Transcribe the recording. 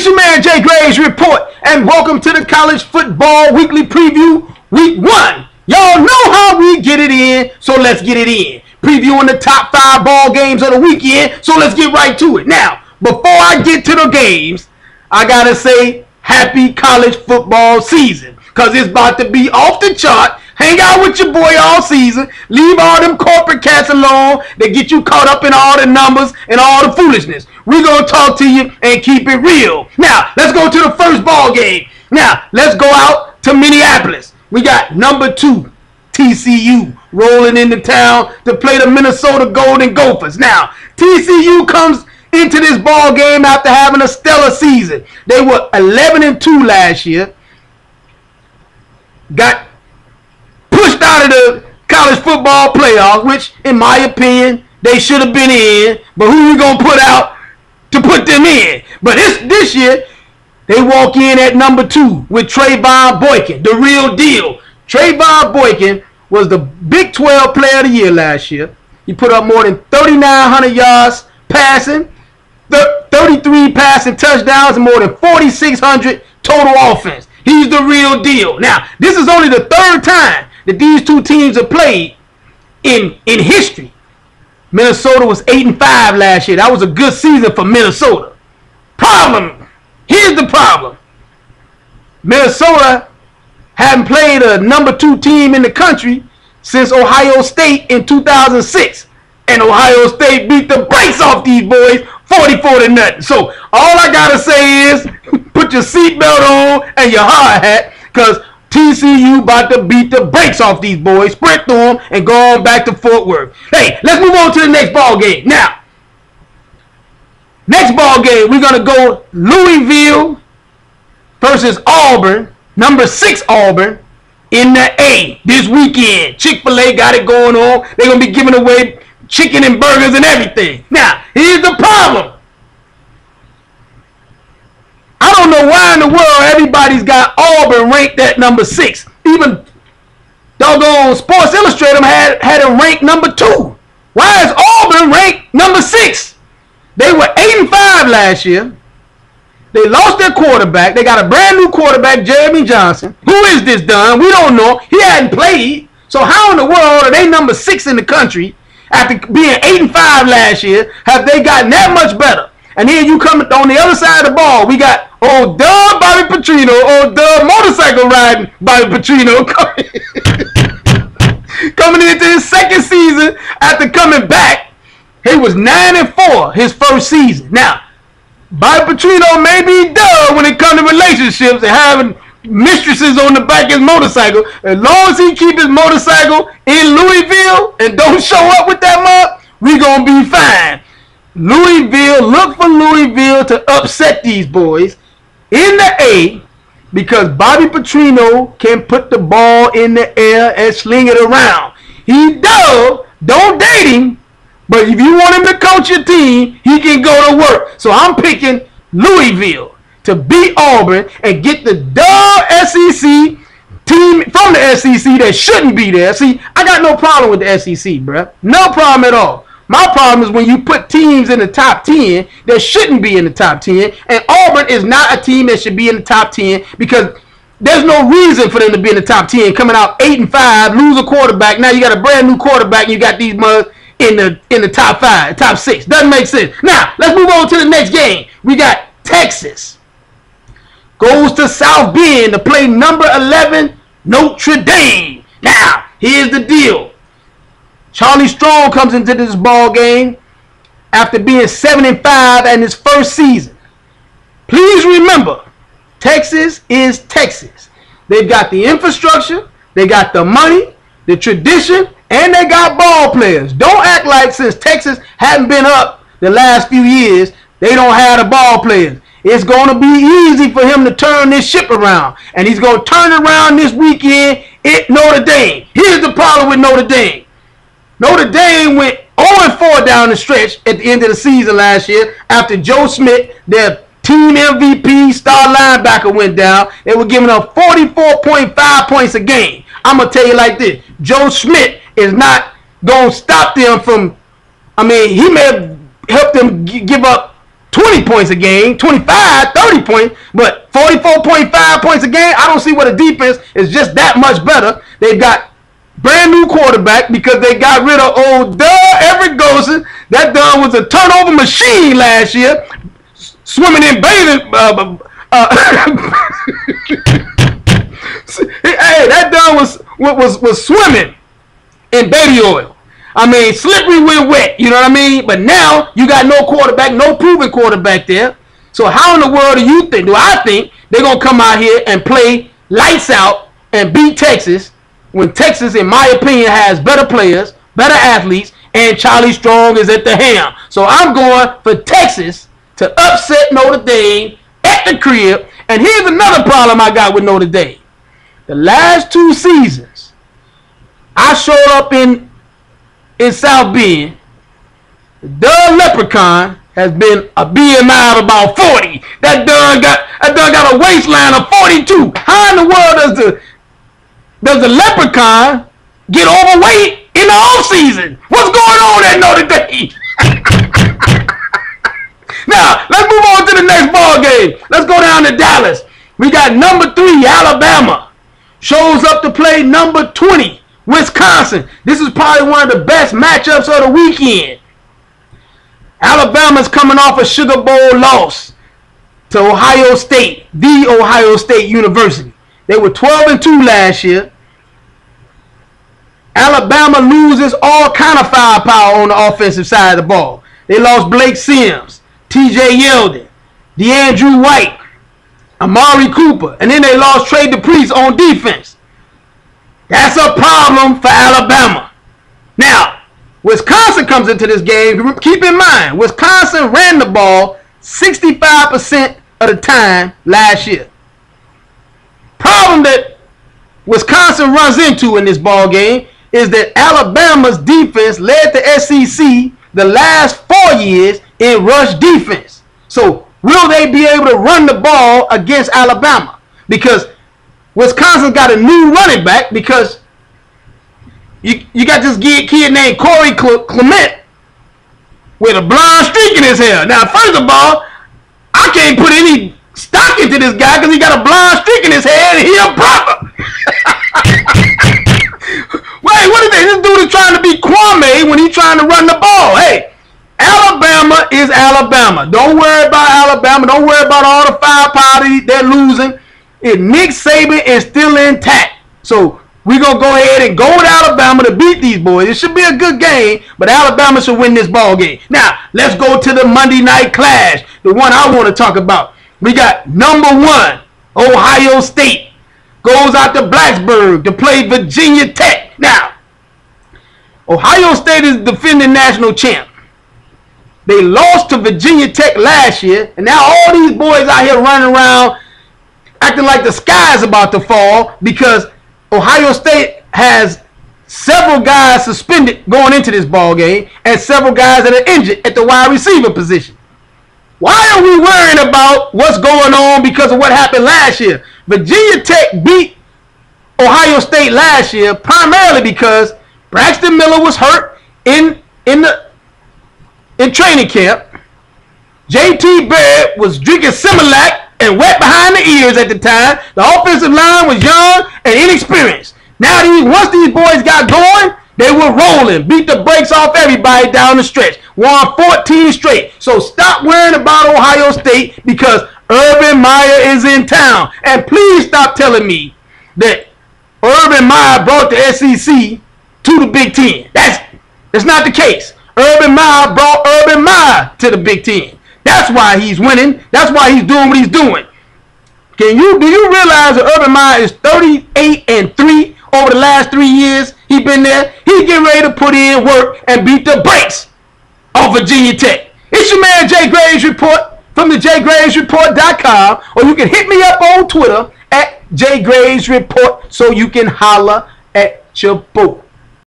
It's your man Jay Graves Report, and welcome to the College Football Weekly Preview, Week 1. Y'all know how we get it in, so let's get it in. Previewing the top 5 ball games of the weekend, so let's get right to it. Now, before I get to the games, I gotta say happy college football season, because it's about to be off the chart. Hang out with your boy all season. Leave all them corporate cats alone that get you caught up in all the numbers and all the foolishness. We're going to talk to you and keep it real. Now, let's go to the first ball game. Now, let's go out to Minneapolis. We got number 2, TCU, rolling into town to play the Minnesota Golden Gophers. Now, TCU comes into this ball game after having a stellar season. They were 11-2 last year. Got pushed out of the college football playoffs, which, in my opinion, they should have been in. But who you gonna put out to put them in? But this year, they walk in at number 2 with Trayvon Boykin, the real deal. Trayvon Boykin was the Big 12 Player of the Year last year. He put up more than 3,900 yards passing, 33 passing touchdowns, and more than 4,600 total offense. He's the real deal. Now, this is only the 3rd time that these two teams have played in history. Minnesota was 8-5 last year. That was a good season for Minnesota. Problem. Here's the problem. Minnesota hadn't played a number 2 team in the country since Ohio State in 2006. And Ohio State beat the brakes off these boys 44-0. So all I gotta say is put your seatbelt on and your hard hat, because TCU about to beat the brakes off these boys, sprint through them, and go on back to Fort Worth. Hey, let's move on to the next ball game. Now, next ball game, we're going to go Louisville versus Auburn, number 6 Auburn, in the A this weekend. Chick-fil-A got it going on. They're going to be giving away chicken and burgers and everything. Now, here's the problem. I don't know why in the world everybody's got Auburn ranked at number 6. Even doggone Sports Illustrated had them ranked number 2. Why is Auburn ranked number 6? They were 8-5 last year. They lost their quarterback. They got a brand new quarterback, Jeremy Johnson. Who is this done? We don't know. He hadn't played. So how in the world are they number 6 in the country after being 8-5 last year? Have they gotten that much better? And then you come on the other side of the ball, we got old Dub Bobby Petrino, old Dub motorcycle riding Bobby Petrino coming into his 2nd season after coming back. He was 9-4 his 1st season. Now, Bobby Petrino may be Dub when it comes to relationships and having mistresses on the back of his motorcycle. As long as he keep his motorcycle in Louisville and don't show up with that mug, we gonna be fine. Louisville, look for Louisville to upset these boys in the A, because Bobby Petrino can put the ball in the air and sling it around. He does. Don't date him, but if you want him to coach your team, he can go to work. So I'm picking Louisville to beat Auburn and get the dub SEC team from the SEC that shouldn't be there. See, I got no problem with the SEC, bruh. No problem at all. My problem is when you put teams in the top 10 that shouldn't be in the top 10, and Auburn is not a team that should be in the top 10, because there's no reason for them to be in the top 10, coming out 8-5, lose a quarterback. Now you got a brand new quarterback and you got these mugs in the top 5, top 6. Doesn't make sense. Now, let's move on to the next game. We got Texas goes to South Bend to play number 11 Notre Dame. Now, here's the deal. Charlie Strong comes into this ball game after being 7-5 in his 1st season. Please remember, Texas is Texas. They've got the infrastructure, they got the money, the tradition, and they got ball players. Don't act like since Texas hadn't been up the last few years, they don't have the ball players. It's going to be easy for him to turn this ship around. And he's going to turn it around this weekend at Notre Dame. Here's the problem with Notre Dame. Notre Dame went 0-4 down the stretch at the end of the season last year after Joe Smith, their team MVP star linebacker, went down. They were giving up 44.5 points a game. I'm going to tell you like this. Joe Smith is not going to stop them from, I mean, he may have helped them give up 20 points a game, 25, 30 points, but 44.5 points a game. I don't see what a defense is just that much better. They've got brand new quarterback because they got rid of old Everett Golson. That was a turnover machine last year, swimming in bathing. Hey, that was swimming in baby oil. I mean, slippery when wet, you know what I mean? But now you got no quarterback, no proven quarterback there. So how in the world do I think they're going to come out here and play lights out and beat Texas when Texas, in my opinion, has better players, better athletes, and Charlie Strong is at the helm. So I'm going for Texas to upset Notre Dame at the crib. And here's another problem I got with Notre Dame. The last 2 seasons, I showed up in South Bend. The Leprechaun has been a BMI of about 40. That done got a waistline of 42. How in the world does the Leprechaun get overweight in the off season? What's going on at Notre Dame? Now let's move on to the next ball game. Let's go down to Dallas. We got number 3 Alabama shows up to play number 20 Wisconsin. This is probably one of the best matchups of the weekend. Alabama's coming off a Sugar Bowl loss to Ohio State, the Ohio State University. They were 12-2 last year. Alabama loses all kind of firepower on the offensive side of the ball. They lost Blake Sims, TJ Yeldon, DeAndrew White, Amari Cooper, and then they lost Trey DePriest on defense. That's a problem for Alabama. Now, Wisconsin comes into this game. Keep in mind, Wisconsin ran the ball 65% of the time last year. Problem that Wisconsin runs into in this ball game is that Alabama's defense led the SEC the last 4 years in rush defense. So will they be able to run the ball against Alabama? Because Wisconsin's got a new running back, because you got this kid named Corey Clement with a blonde streak in his hair. Now, first of all, I can't put any stock into this guy because he got a blonde streak in his hair and he a brother. Wait, what is that? This dude is trying to be Kwame when he's trying to run the ball. Hey, Alabama is Alabama. Don't worry about Alabama. Don't worry about all the firepower they're losing. If Nick Saban is still intact. So we're going to go ahead and go with Alabama to beat these boys. It should be a good game, but Alabama should win this ball game. Now, let's go to the Monday night clash, the one I want to talk about. We got number 1, Ohio State, goes out to Blacksburg to play Virginia Tech. Now, Ohio State is defending national champ. They lost to Virginia Tech last year, and now all these boys out here running around acting like the sky is about to fall because Ohio State has several guys suspended going into this ball game and several guys that are injured at the wide receiver position. Why are we worrying about what's going on because of what happened last year? Virginia Tech beat Ohio State last year primarily because Braxton Miller was hurt in training camp. JT Barrett was drinking Similac and wet behind the ears at the time. The offensive line was young and inexperienced. Now, once these boys got going, they were rolling, beat the brakes off everybody down the stretch. Won 14 straight. So stop worrying about Ohio State because Urban Meyer is in town. And please stop telling me that Urban Meyer brought the SEC to the Big Ten. That's not the case. Urban Meyer brought Urban Meyer to the Big Ten. That's why he's winning. That's why he's doing what he's doing. Do you realize that Urban Meyer is 38-3 over the last 3 years he's been there? He's getting ready to put in work and beat the brakes on Virginia Tech. It's your man Jay Graves Report from TheJayGravesReport.com, or you can hit me up on Twitter at JayGravesReport so you can holler at your boy.